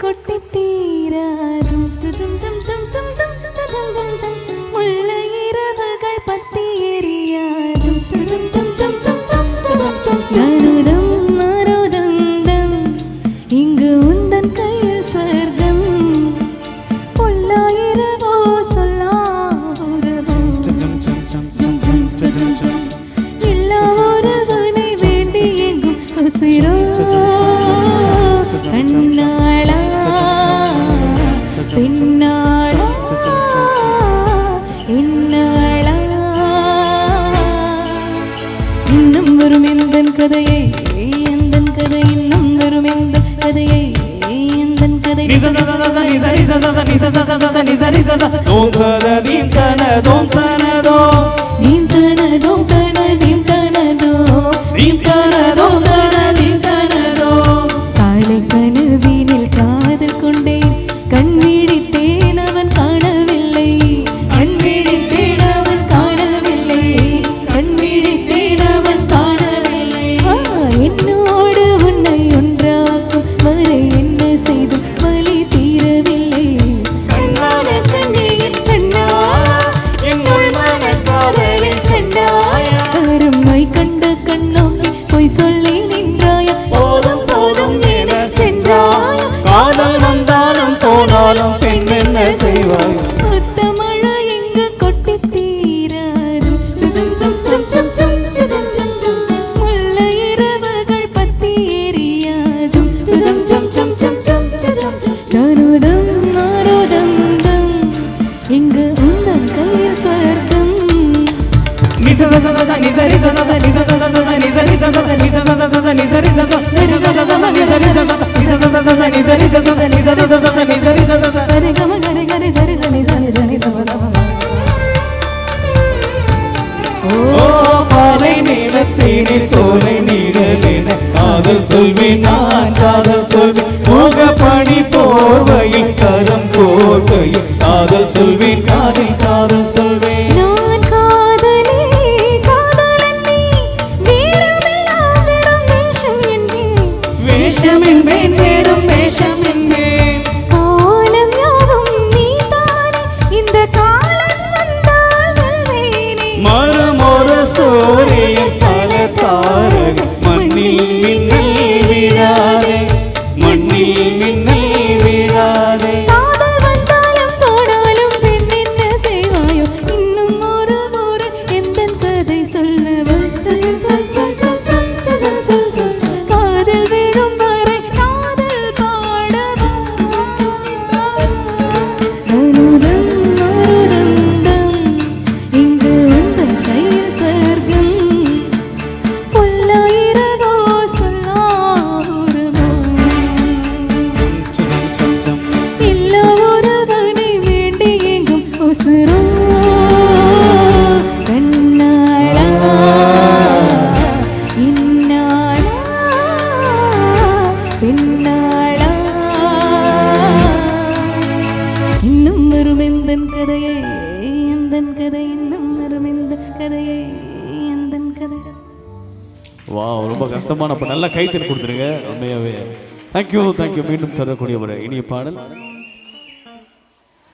கொட்டி தீராதும் முல்லை இரவுகள் பத்தி எரியாதும் நருதம் மருதந்தம் இங்கு உந்தன் கையில் ஸ்வர்க்கம் பொல்லாயிரவோ சொல்லாரவோ எல்லா ஒருவனை வேண்டி எங்கும் உசிரோ கண்ணாளா பின்னாளா இன்னாளா இன்னும் வரும் எந்தன் கதையை எந்தன் கதை இன்னும் வரும் எந்தன் கதையை எந்தன் கதை காலை கனவினில் காதல் கொண்டேன் கண் விழித்தேன் அவன் காணவில்லை கண் விழித்தேன் அவன் காணவில்லை கண் விழித்தேன் அவன் காணவில்லை என்னோடு உன்னை ஒன்றாக்கும் வரை என்ன செய்தும் வலி தீரவில்லை கண்ணான கண்ணீர் கண்ணாயா என்னுள் மனக்காதலில் சென்றாயா கருமை கண்ட கண்ணோக்கி பொய் சொல்லி நின்றாயா போதும் போதும் என சென்றாயா காதல் வந்தாலும் போனாலும் பெண் என்ன செய்வாய் ஒத்த மழை இங்கு கொட்டி தீராது முல்லை இரவுகள் பத்தி எரியாது ஜனுதம் மருதந்தம் இங்கு உந்தன் கையில் ஸ்வர்க்கம் சரி கம கரி கரி சரி சனி சனி சனி தம தம பாலை நீலத்தேனில் சோலை நீடலென காதல் சொல்வேன் நான் காதல் சொல்வேன் மோக பணி போர்வையில் கரம் கோர்வையில் காதல் சொல்வேன் காதில் காதல் சொல்வேன் நான் காதலே காதலன் நீ வீரமெல்லாம் வெறும் வேஷம் என்பேன் வேஷம் என்பேன் வேறும் வேஷம் என்பேன் காலம் யாவும் நீதானே இந்த காலம் வந்தால் வெல்வேனே மறுமொரு சூரியன் பல தாரகை மண்ணில் மின்னல் விழாதே மண்ணில் மின்னல் விழாதே காதல் வந்தாலும் போனாலும் பெண் என்ன செய்வாயோ இன்னும் ஒரு ஒரு எந்தன் கதை சொல்லவோ காதல் விழும் வரை காதல் பாடவோ அனுதம் மருதந்தம் இங்கு உந்தன் கையில் சொர்க்கம் பொல்லாயிரவோ சொல்லாரவோ எல்லா ஒருவனை வேண்டி எங்கும் உசுரோ கண்ணாளா இன்னாளா பின்னாளா இன்னும் வரும் எந்தன் கதையை எந்தன் கதை இன்னும் வரும் எந்தன் கதையை எந்தன் கதை வா ரொம்ப கஷ்டமான அப்ப நல்ல கைத்தறி கொடுத்துருங்க உண்மையாவே தேங்க்யூ மீண்டும் தரக்கூடிய ஒரு இனிய பாடல்